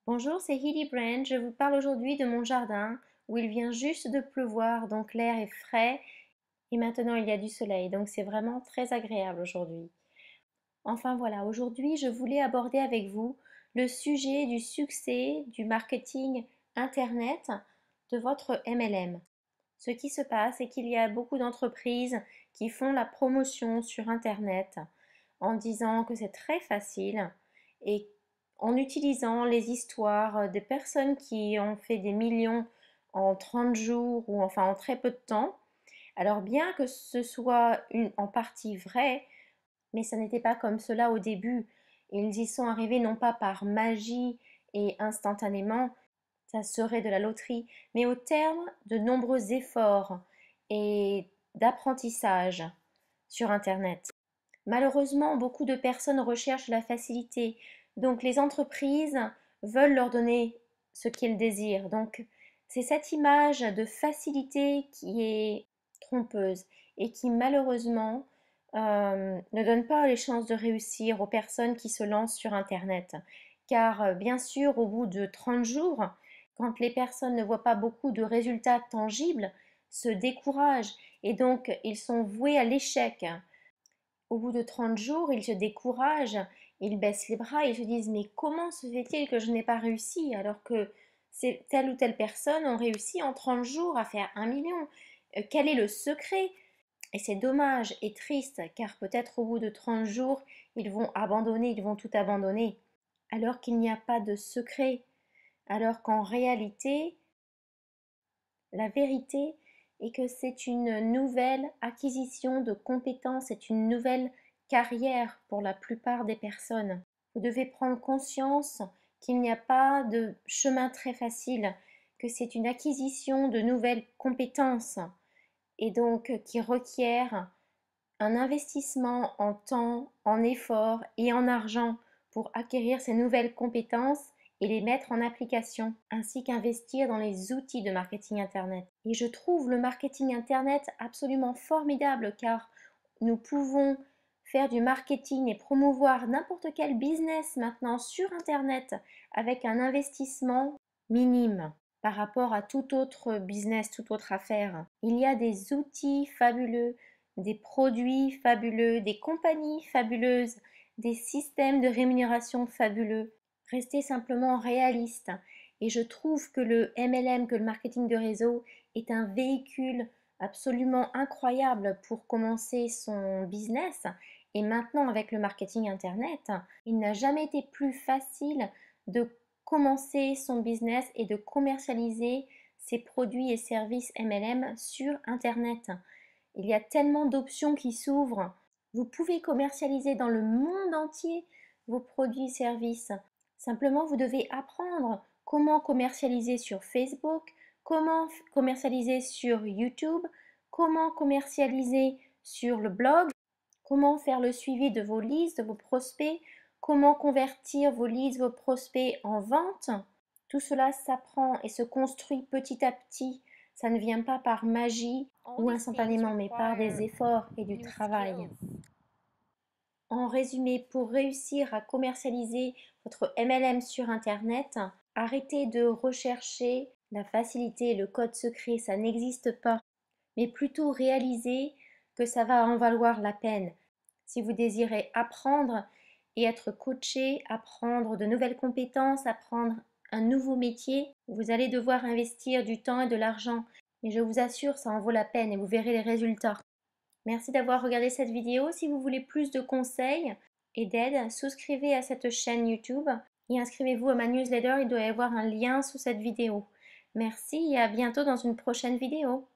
Bonjour, c'est Hilly Brand. Je vous parle aujourd'hui de mon jardin où il vient juste de pleuvoir, donc l'air est frais et maintenant il y a du soleil, donc c'est vraiment très agréable aujourd'hui. Enfin voilà, aujourd'hui je voulais aborder avec vous le sujet du succès du marketing Internet de votre MLM. Ce qui se passe, c'est qu'il y a beaucoup d'entreprises qui font la promotion sur Internet en disant que c'est très facile et en utilisant les histoires des personnes qui ont fait des millions en 30 jours ou enfin en très peu de temps. Alors bien que ce soit en partie vrai, mais ça n'était pas comme cela au début. Ils y sont arrivés non pas par magie et instantanément, ça serait de la loterie, mais au terme de nombreux efforts et d'apprentissage sur Internet. Malheureusement, beaucoup de personnes recherchent la facilité, donc les entreprises veulent leur donner ce qu'ils désirent. Donc c'est cette image de facilité qui est trompeuse et qui malheureusement ne donne pas les chances de réussir aux personnes qui se lancent sur Internet. Car bien sûr, au bout de 30 jours, quand les personnes ne voient pas beaucoup de résultats tangibles, se découragent et donc ils sont voués à l'échec. Au bout de 30 jours, ils se découragent, ils baissent les bras, ils se disent mais comment se fait-il que je n'ai pas réussi alors que telle ou telle personne ont réussi en 30 jours à faire 1 million. Quel est le secret? Et c'est dommage et triste car peut-être au bout de 30 jours, ils vont abandonner, ils vont tout abandonner. Alors qu'il n'y a pas de secret. Alors qu'en réalité, la vérité est que c'est une nouvelle acquisition de compétences, c'est une nouvelle carrière pour la plupart des personnes. Vous devez prendre conscience qu'il n'y a pas de chemin très facile, que c'est une acquisition de nouvelles compétences et donc qui requiert un investissement en temps, en effort et en argent pour acquérir ces nouvelles compétences et les mettre en application, ainsi qu'investir dans les outils de marketing Internet. Et je trouve le marketing Internet absolument formidable car nous pouvons faire du marketing et promouvoir n'importe quel business maintenant sur Internet avec un investissement minime par rapport à tout autre business, toute autre affaire. Il y a des outils fabuleux, des produits fabuleux, des compagnies fabuleuses, des systèmes de rémunération fabuleux. Restez simplement réaliste. Et je trouve que le MLM, que le marketing de réseau, est un véhicule absolument incroyable pour commencer son business. Et maintenant, avec le marketing Internet, il n'a jamais été plus facile de commencer son business et de commercialiser ses produits et services MLM sur Internet. Il y a tellement d'options qui s'ouvrent. Vous pouvez commercialiser dans le monde entier vos produits et services. Simplement, vous devez apprendre comment commercialiser sur Facebook, comment commercialiser sur YouTube, comment commercialiser sur le blog, comment faire le suivi de vos leads, de vos prospects, comment convertir vos leads, vos prospects en vente. Tout cela s'apprend et se construit petit à petit. Ça ne vient pas par magie All ou these things instantanément, mais par des require efforts et du new travail. skills. En résumé, pour réussir à commercialiser votre MLM sur Internet, arrêtez de rechercher la facilité et le code secret, ça n'existe pas, mais plutôt réalisez que ça va en valoir la peine. Si vous désirez apprendre et être coaché, apprendre de nouvelles compétences, apprendre un nouveau métier, vous allez devoir investir du temps et de l'argent. Mais je vous assure, ça en vaut la peine et vous verrez les résultats. Merci d'avoir regardé cette vidéo. Si vous voulez plus de conseils et d'aide, souscrivez à cette chaîne YouTube et inscrivez-vous à ma newsletter. Il doit y avoir un lien sous cette vidéo. Merci et à bientôt dans une prochaine vidéo.